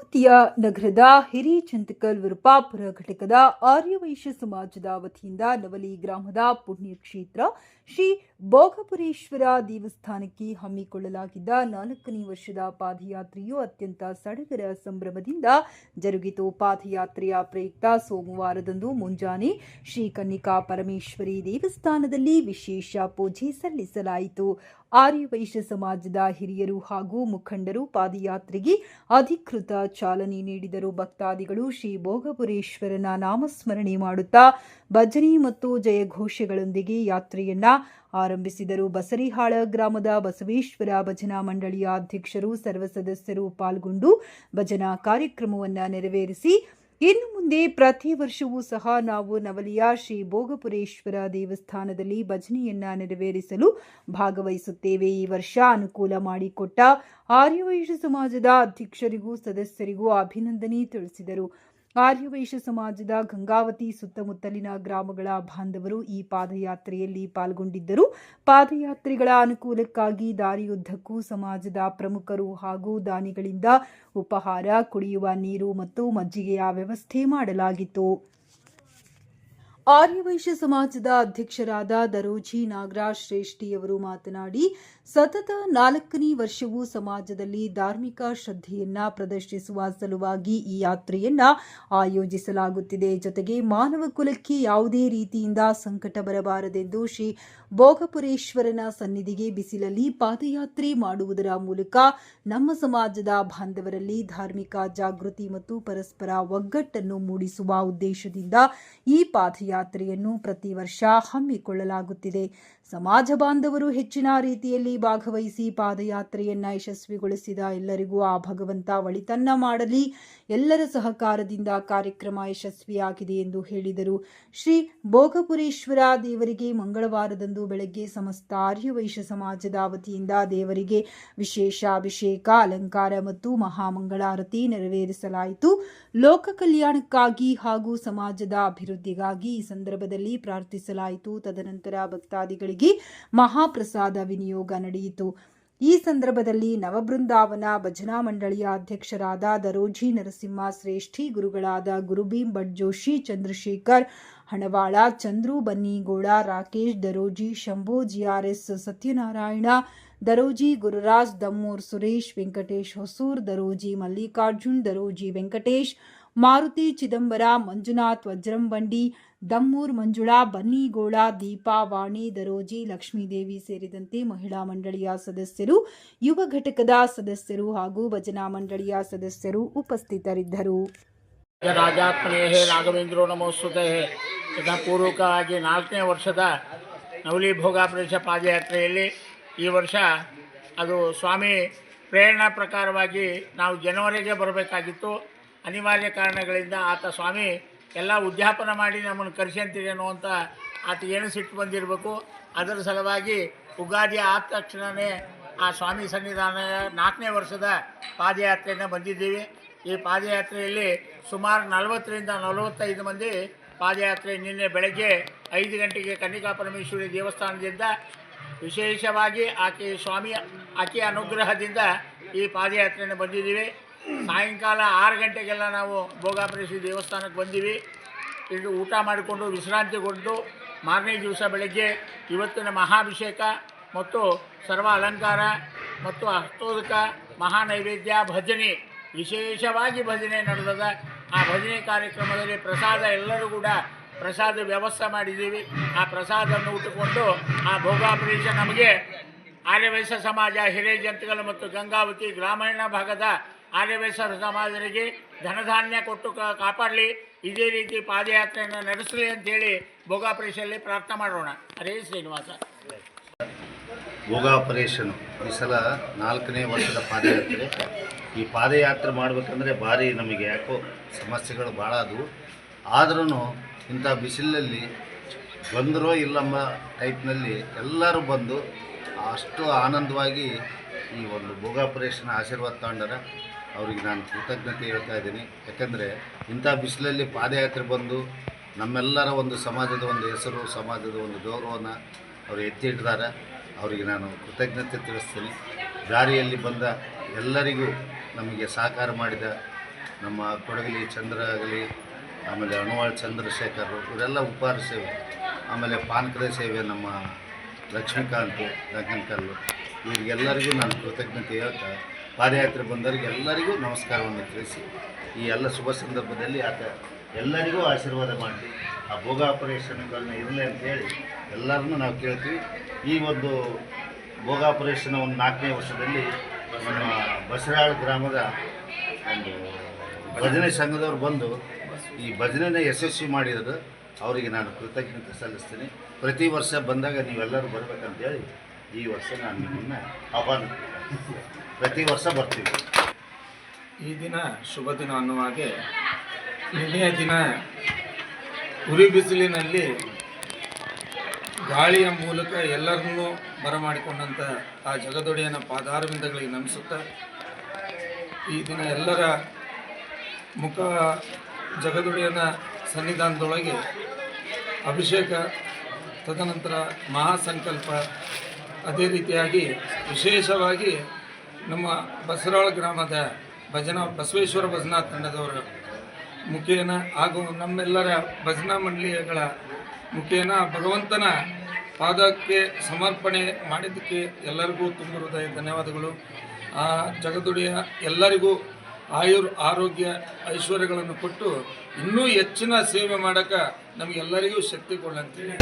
ಭಕ್ತಿಯ ನಗರದ ಹಿರೇಚಂತಕಲ್ ವಿರುಪಾಪುರ ಘಟಕದ ಆರ್ಯವೈಶ್ಯ ಸಮಾಜದ ವತಿಯಿಂದ ನವಲಿ ಗ್ರಾಮದ ಪುಣ್ಯಕ್ಷೇತ್ರ ಶ್ರೀ ಭೋಗಪುರೇಶ್ವರ ದೇವಸ್ಥಾನಕ್ಕೆ ಹಮ್ಮಿಕೊಳ್ಳಲಾಗಿದ್ದ 4ನೇ ವರ್ಷದ ಪಾದಯಾತ್ರೆಯು ಅತ್ಯಂತ ಸಡಗರ ಸಂಭ್ರಮದಿಂದ ಜರುಗಿತು. ಪಾದಯಾತ್ರೆಯ ಪ್ರಯುಕ್ತ ಸೋಮವಾರದಂದು ಮುಂಜಾನೆ ಶ್ರೀ ಕನ್ನಿಕಾ ಪರಮೇಶ್ವರಿ ದೇವಸ್ಥಾನದಲ್ಲಿ ವಿಶೇಷ ಪೂಜೆ ಸಲ್ಲಿಸಲಾಯಿತು. ಆರ್ಯವೈಶ್ಯ ಸಮಾಜದ ಹಿರಿಯರು ಹಾಗೂ ಮುಖಂಡರು ಪಾದಯಾತ್ರೆಗೆ ಅಧಿಕೃತ ಚಾಲನೆ ನೀಡಿದರು. ಭಕ್ತಾದಿಗಳು ಶ್ರೀ ಭೋಗಪುರೇಶ್ವರನ ನಾಮಸ್ಮರಣೆ ಮಾಡುತ್ತಾ ಭಜನೆ ಮತ್ತು ಜಯಘೋಷಗಳೊಂದಿಗೆ ಯಾತ್ರೆಯನ್ನ ಆರಂಭಿಸಿದರು. ಬಸರಿಹಾಳ ಗ್ರಾಮದ ಬಸವೇಶ್ವರ ಭಜನಾ ಮಂಡಳಿಯ ಅಧ್ಯಕ್ಷರು ಸರ್ವ ಸದಸ್ಯರು ಪಾಲ್ಗೊಂಡು ಭಜನಾ ಕಾರ್ಯಕ್ರಮವನ್ನು ನೆರವೇರಿಸಿ ಇನ್ನು ಮುಂದೆ ಪ್ರತಿ ವರ್ಷವೂ ಸಹ ನಾವು ನವಲಿಯ ಶ್ರೀ ಭೋಗಪುರೇಶ್ವರ ದೇವಸ್ಥಾನದಲ್ಲಿ ಭಜನೆಯನ್ನ ನೆರವೇರಿಸಲು ಭಾಗವಹಿಸುತ್ತೇವೆ. ಈ ವರ್ಷ ಅನುಕೂಲ ಮಾಡಿಕೊಟ್ಟ ಆರ್ಯವೈಶ್ಯ ಸಮಾಜದ ಅಧ್ಯಕ್ಷರಿಗೂ ಸದಸ್ಯರಿಗೂ ಅಭಿನಂದನೆ ತಿಳಿಸಿದರು. ಆರ್ಯವೈಶ್ಯ ಸಮಾಜದ ಗಂಗಾವತಿ ಸುತ್ತಮುತ್ತಲಿನ ಗ್ರಾಮಗಳ ಬಾಂಧವರು ಈ ಪಾದಯಾತ್ರೆಯಲ್ಲಿ ಪಾಲ್ಗೊಂಡಿದ್ದರು. ಪಾದಯಾತ್ರಿಗಳ ಅನುಕೂಲಕ್ಕಾಗಿ ದಾರಿಯುದ್ದಕ್ಕೂ ಸಮಾಜದ ಪ್ರಮುಖರು ಹಾಗೂ ದಾನಿಗಳಿಂದ ಉಪಹಾರ, ಕುಡಿಯುವ ನೀರು ಮತ್ತು ಮಜ್ಜಿಗೆಯ ವ್ಯವಸ್ಥೆ ಮಾಡಲಾಗಿತ್ತು. ಆರ್ಯವೈಶ್ಯ ಸಮಾಜದ ಅಧ್ಯಕ್ಷರಾದ ದರೋಜಿ ನಾಗರಾಜ್ ಶ್ರೇಷ್ಠಿಯವರು ಮಾತನಾಡಿ, ಸತತ 4ನೇ ವರ್ಷವೂ ಸಮಾಜದಲ್ಲಿ ಧಾರ್ಮಿಕ ಶ್ರದ್ಧೆಯನ್ನ ಪ್ರದರ್ಶಿಸುವ ಸಲುವಾಗಿ ಈ ಯಾತ್ರೆಯನ್ನ ಆಯೋಜಿಸಲಾಗುತ್ತಿದೆ. ಜೊತೆಗೆ ಮಾನವ ಕುಲಕ್ಕೆ ಯಾವುದೇ ರೀತಿಯಿಂದ ಸಂಕಟ ಬರಬಾರದೆಂದು ಶ್ರೀ ಭೋಗಪುರೇಶ್ವರನ ಸನ್ನಿಧಿಗೆ ಬಿಸಿಲಲ್ಲಿ ಪಾದಯಾತ್ರೆ ಮಾಡುವುದರ ಮೂಲಕ ನಮ್ಮ ಸಮಾಜದ ಬಾಂಧವರಲ್ಲಿ ಧಾರ್ಮಿಕ ಜಾಗೃತಿ ಮತ್ತು ಪರಸ್ಪರ ಒಗ್ಗಟ್ಟನ್ನು ಮೂಡಿಸುವ ಉದ್ದೇಶದಿಂದ ಈ ಪಾದಯಾತ್ರೆಯನ್ನು ಪ್ರತಿ ವರ್ಷ ಹಮ್ಮಿಕೊಳ್ಳಲಾಗುತ್ತಿದೆ. ಸಮಾಜ ಬಾಂಧವರು ಹೆಚ್ಚಿನ ರೀತಿಯಲ್ಲಿ ಭಾಗವಹಿಸಿ ಪಾದಯಾತ್ರೆಯನ್ನ ಯಶಸ್ವಿಗೊಳಿಸಿದ ಎಲ್ಲರಿಗೂ ಆ ಭಗವಂತ ಒಳಿತನ್ನ ಮಾಡಲಿ. ಎಲ್ಲರ ಸಹಕಾರದಿಂದ ಕಾರ್ಯಕ್ರಮ ಯಶಸ್ವಿಯಾಗಿದೆ ಎಂದು ಹೇಳಿದರು. ಶ್ರೀ ಭೋಗಪುರೇಶ್ವರ ದೇವರಿಗೆ ಮಂಗಳವಾರದಂದು ಬೆಳಗ್ಗೆ ಸಮಸ್ತ ಆರ್ಯವೈಶ್ಯ ಸಮಾಜದ ವತಿಯಿಂದ ದೇವರಿಗೆ ವಿಶೇಷ ಅಭಿಷೇಕ, ಅಲಂಕಾರ ಮತ್ತು ಮಹಾಮಂಗಳಾರತಿ ನೆರವೇರಿಸಲಾಯಿತು. ಲೋಕ ಕಲ್ಯಾಣಕ್ಕಾಗಿ ಹಾಗೂ ಸಮಾಜದ ಅಭಿವೃದ್ಧಿಗಾಗಿ ಈ ಸಂದರ್ಭದಲ್ಲಿ ಪ್ರಾರ್ಥಿಸಲಾಯಿತು. ತದನಂತರ ಭಕ್ತಾದಿಗಳಿಗೆ ಮಹಾಪ್ರಸಾದ ವಿನಿಯೋಗ ನಡೆಯಿತು. ಈ ಸಂದರ್ಭದಲ್ಲಿ ನವಬೃಂದಾವನ ಭಜನಾ ಮಂಡಳಿಯ ಅಧ್ಯಕ್ಷರಾದ ದರೋಜಿ ನರಸಿಂಹ ಶ್ರೇಷ್ಠಿ, ಗುರುಗಳಾದ ಗುರುಭೀಮ್ ಭಟ್ ಜೋಶಿ, ಚಂದ್ರಶೇಖರ್ ಹಣವಾಳ, ಚಂದ್ರು ಬನ್ನಿಗೋಳ, ರಾಕೇಶ್ ದರೋಜಿ, ಶಂಭು ಜಿಆರ್ಎಸ್, ಸತ್ಯನಾರಾಯಣ ದರೋಜಿ, ಗುರುರಾಜ್ ದಮ್ಮೂರ್, ಸುರೇಶ್, ವೆಂಕಟೇಶ್ ಹೊಸೂರ್ ದರೋಜಿ, ಮಲ್ಲಿಕಾರ್ಜುನ್ ದರೋಜಿ, ವೆಂಕಟೇಶ್, ಮಾರುತಿ ಚಿದಂಬರ, ಮಂಜುನಾಥ್ ವಜ್ರಂಬಂಡಿ, ದಮ್ಮೂರ್ ಮಂಜುಳಾ, ಬನ್ನಿಗೋಳ, ದೀಪಾ, ವಾಣಿ ದರೋಜಿ, ಲಕ್ಷ್ಮೀದೇವಿ ಸೇರಿದಂತೆ ಮಹಿಳಾ ಮಂಡಳಿಯ ಸದಸ್ಯರು, ಯುವ ಘಟಕದ ಸದಸ್ಯರು ಹಾಗೂ ಭಜನಾ ಮಂಡಳಿಯ ಸದಸ್ಯರು ಉಪಸ್ಥಿತರಿದ್ದರು. ರಾಜಾತ್ಮನೇ ರಾಘವೇಂದ್ರೋ ನಮೋಸ್ತುತೆ. ಪೂರ್ವಕವಾಗಿ 4ನೇ ವರ್ಷದ ನವಲಿ ಭೋಗಪುರೇಶ ಪಾದಯಾತ್ರೆಯಲ್ಲಿ ಈ ವರ್ಷ ಅದು ಸ್ವಾಮಿ ಪ್ರೇರಣಾ ಪ್ರಕಾರವಾಗಿ ನಾವು ಜನವರಿಗೆ ಬರಬೇಕಾಗಿತ್ತು. ಅನಿವಾರ್ಯ ಕಾರಣಗಳಿಂದ ಆತ ಸ್ವಾಮಿ ಎಲ್ಲ ಉದ್ಯಾಪನ ಮಾಡಿ ನಮ್ಮನ್ನು ಕರೆಸಂತೀರಿ ಅನ್ನುವಂಥ ಆತಗೇನು ಸಿಟ್ಟು ಬಂದಿರಬೇಕು. ಅದರ ಸಲುವಾಗಿ ಉಗಾದಿ ಆದ ತಕ್ಷಣವೇ ಆ ಸ್ವಾಮಿ ಸನ್ನಿಧಾನ 4ನೇ ವರ್ಷದ ಪಾದಯಾತ್ರೆಯನ್ನು ಬಂದಿದ್ದೀವಿ. ಈ ಪಾದಯಾತ್ರೆಯಲ್ಲಿ ಸುಮಾರು 40ರಿಂದ 45 ಮಂದಿ ಪಾದಯಾತ್ರೆ ನಿನ್ನೆ ಬೆಳಗ್ಗೆ 5 ಗಂಟೆಗೆ ಕನ್ನಿಕಾ ಪರಮೇಶ್ವರಿ ದೇವಸ್ಥಾನದಿಂದ ವಿಶೇಷವಾಗಿ ಆಕೆಯ ಅನುಗ್ರಹದಿಂದ ಈ ಪಾದಯಾತ್ರೆಯನ್ನು ಬಂದಿದ್ದೀವಿ. ಸಾಯಂಕಾಲ 6 ಗಂಟೆಗೆಲ್ಲ ನಾವು ಭೋಗಪುರೇಶ್ವರಿ ದೇವಸ್ಥಾನಕ್ಕೆ ಬಂದೀವಿ. ಇದು ಊಟ ಮಾಡಿಕೊಂಡು ವಿಶ್ರಾಂತಿಗೊಂಡು ಮಾರನೇ ದಿವಸ ಬೆಳಗ್ಗೆ ಇವತ್ತಿನ ಮಹಾಭಿಷೇಕ ಮತ್ತು ಸರ್ವ ಅಲಂಕಾರ ಮತ್ತು ಹಸ್ತೋದಕ, ಮಹಾನೈವೇದ್ಯ, ಭಜನೆ, ವಿಶೇಷವಾಗಿ ಭಜನೆ ನಡೆದದ. ಆ ಭಜನೆ ಕಾರ್ಯಕ್ರಮದಲ್ಲಿ ಪ್ರಸಾದ ಎಲ್ಲರೂ ಕೂಡ ಪ್ರಸಾದ ವ್ಯವಸ್ಥೆ ಮಾಡಿದ್ದೀವಿ. ಆ ಪ್ರಸಾದವನ್ನು ಉಟ್ಟುಕೊಂಡು ಆ ಭೋಗಪುರೇಶ ನಮಗೆ ಆರ್ಯವೈಶ್ಯ ಸಮಾಜ ಹಿರೇಜಂತಕಲ್ ಮತ್ತು ಗಂಗಾವತಿ ಗ್ರಾಮೀಣ ಭಾಗದ ಆರ್ಯವೈಶ್ಯ ಸಮಾಜರಿಗೆ ಧನಧಾನ್ಯ ಕೊಟ್ಟು ಕಾಪಾಡಲಿ. ಇದೇ ರೀತಿ ಪಾದಯಾತ್ರೆಯನ್ನು ನಡೆಸಲಿ ಅಂತೇಳಿ ಭೋಗಪುರೇಶಲ್ಲಿ ಪ್ರಾರ್ಥನೆ ಮಾಡೋಣ. ಹರೇ ಶ್ರೀನಿವಾಸ. ಭೋಗಪುರೇಶನು ಈ ಸಲ 4ನೇ ವರ್ಷದ ಪಾದಯಾತ್ರೆ. ಈ ಪಾದಯಾತ್ರೆ ಮಾಡಬೇಕಂದ್ರೆ ಭಾರಿ ನಮಗೆ ಯಾಕೋ ಸಮಸ್ಯೆಗಳು ಭಾಳ ಆದವು. ಆದ್ರೂ ಇಂಥ ಬಿಸಿಲಲ್ಲಿ ಬಂದರೋ ಇಲ್ಲಮ್ಮ ಟೈಪ್ನಲ್ಲಿ ಎಲ್ಲರೂ ಬಂದು ಅಷ್ಟು ಆನಂದವಾಗಿ ಈ ಒಂದು ಭೋಗಪುರೇಶನ ಆಶೀರ್ವಾದ ತಗೊಂಡರ ಅವ್ರಿಗೆ ನಾನು ಕೃತಜ್ಞತೆ ಹೇಳ್ತಾ ಇದ್ದೀನಿ. ಯಾಕಂದರೆ ಇಂಥ ಬಿಸಿಲಲ್ಲಿ ಪಾದಯಾತ್ರೆ ಬಂದು ನಮ್ಮೆಲ್ಲರ ಒಂದು ಸಮಾಜದ ಒಂದು ಹೆಸರು, ಸಮಾಜದ ಒಂದು ಗೌರವನ ಅವರು ಎತ್ತಿ ಹಿಡಿದಾರೆ. ಅವರಿಗೆ ನಾನು ಕೃತಜ್ಞತೆ ತಿಳಿಸ್ತೀನಿ. ದಾರಿಯಲ್ಲಿ ಬಂದ ಎಲ್ಲರಿಗೂ ನಮಗೆ ಸಹಕಾರ ಮಾಡಿದ ನಮ್ಮ ಕೊಡಗಲಿ ಚಂದ್ರ ಆಗಲಿ, ಆಮೇಲೆ ಅಣುವಾಳ್ ಚಂದ್ರಶೇಖರ್ ಇವರೆಲ್ಲ ಉಪಹಾರ ಸೇವೆ, ಆಮೇಲೆ ಪಾನಕದ ಸೇವೆ ನಮ್ಮ ಲಕ್ಷ್ಮೀಕಾಂತ್ ದಂಕನ್ಕಲ್ಲು, ಇವರಿಗೆಲ್ಲರಿಗೂ ನಾನು ಕೃತಜ್ಞತೆ ಹೇಳ್ತಾ ಪಾದಯಾತ್ರೆ ಬಂದವರಿಗೆ ಎಲ್ಲರಿಗೂ ನಮಸ್ಕಾರವನ್ನು ತಿಳಿಸಿ ಈ ಎಲ್ಲ ಶುಭ ಸಂದರ್ಭದಲ್ಲಿ ಆತ ಎಲ್ಲರಿಗೂ ಆಶೀರ್ವಾದ ಮಾಡಿ ಆ ಭೋಗ ಆಪರೇಷನ್ಗಳನ್ನ ಇರಲಿ ಅಂತೇಳಿ ಎಲ್ಲರನ್ನೂ ನಾವು ಕೇಳ್ತೀವಿ. ಈ ಒಂದು ಭೋಗ ಆಪರೇಷನ್ ಒಂದು 4ನೇ ವರ್ಷದಲ್ಲಿ ನಮ್ಮ ಬಸರಾಳ್ ಗ್ರಾಮದ ಒಂದು ಭಜನೆ ಸಂಘದವ್ರು ಬಂದು ಈ ಭಜನೆನ ಯಶಸ್ವಿ ಮಾಡಿರೋದು ಅವರಿಗೆ ನಾನು ಕೃತಜ್ಞತೆ ಸಲ್ಲಿಸ್ತೀನಿ. ಪ್ರತಿ ವರ್ಷ ಬಂದಾಗ ನೀವೆಲ್ಲರೂ ಬರಬೇಕಂತೇಳಿ ಈ ವರ್ಷ ನಾನು ನಿಮ್ಮನ್ನು ಆಹ್ವಾನ ಪ್ರತಿ ವರ್ಷ ಬರ್ತೀವಿ. ಈ ದಿನ ಶುಭ ದಿನ ಅನ್ನುವ ಹಾಗೆ ನಿನ್ನೆಯ ದಿನ ಉರಿ ಬಿಸಿಲಿನಲ್ಲಿ ಗಾಳಿಯ ಮೂಲಕ ಎಲ್ಲರನ್ನೂ ಬರಮಾಡಿಕೊಂಡಂಥ ಆ ಜಗದೊಡೆಯನ ಪಾದಾರವಿಂದಗಳಿಗೆ ನಮಿಸುತ್ತಾ ಈ ದಿನ ಎಲ್ಲರ ಮುಖ ಜಗದೊಡೆಯನ ಸನ್ನಿಧಾನದೊಳಗೆ ಅಭಿಷೇಕ, ತದನಂತರ ಮಹಾಸಂಕಲ್ಪ, ಅದೇ ರೀತಿಯಾಗಿ ವಿಶೇಷವಾಗಿ ನಮ್ಮ ಬಸರಾಳ ಗ್ರಾಮದ ಬಸವೇಶ್ವರ ಭಜನಾ ತಂಡದವರ ಮುಖೇನ ಹಾಗೂ ನಮ್ಮೆಲ್ಲರ ಭಜನಾ ಮಂಡಳಿಗಳ ಮುಖೇನ ಭಗವಂತನ ಪಾದಕ್ಕೆ ಸಮರ್ಪಣೆ ಮಾಡಿದ್ದಕ್ಕೆ ಎಲ್ಲರಿಗೂ ತುಂಬ ಹೃದಯ ಧನ್ಯವಾದಗಳು. ಆ ಜಗದೊಡೆಯ ಎಲ್ಲರಿಗೂ ಆರೋಗ್ಯ ಐಶ್ವರ್ಯಗಳನ್ನು ಕೊಟ್ಟು ಇನ್ನೂ ಹೆಚ್ಚಿನ ಸೇವೆ ಮಾಡೋಕ್ಕೆ ನಮಗೆಲ್ಲರಿಗೂ ಶಕ್ತಿ ಕೊಡಂತೇಳಿ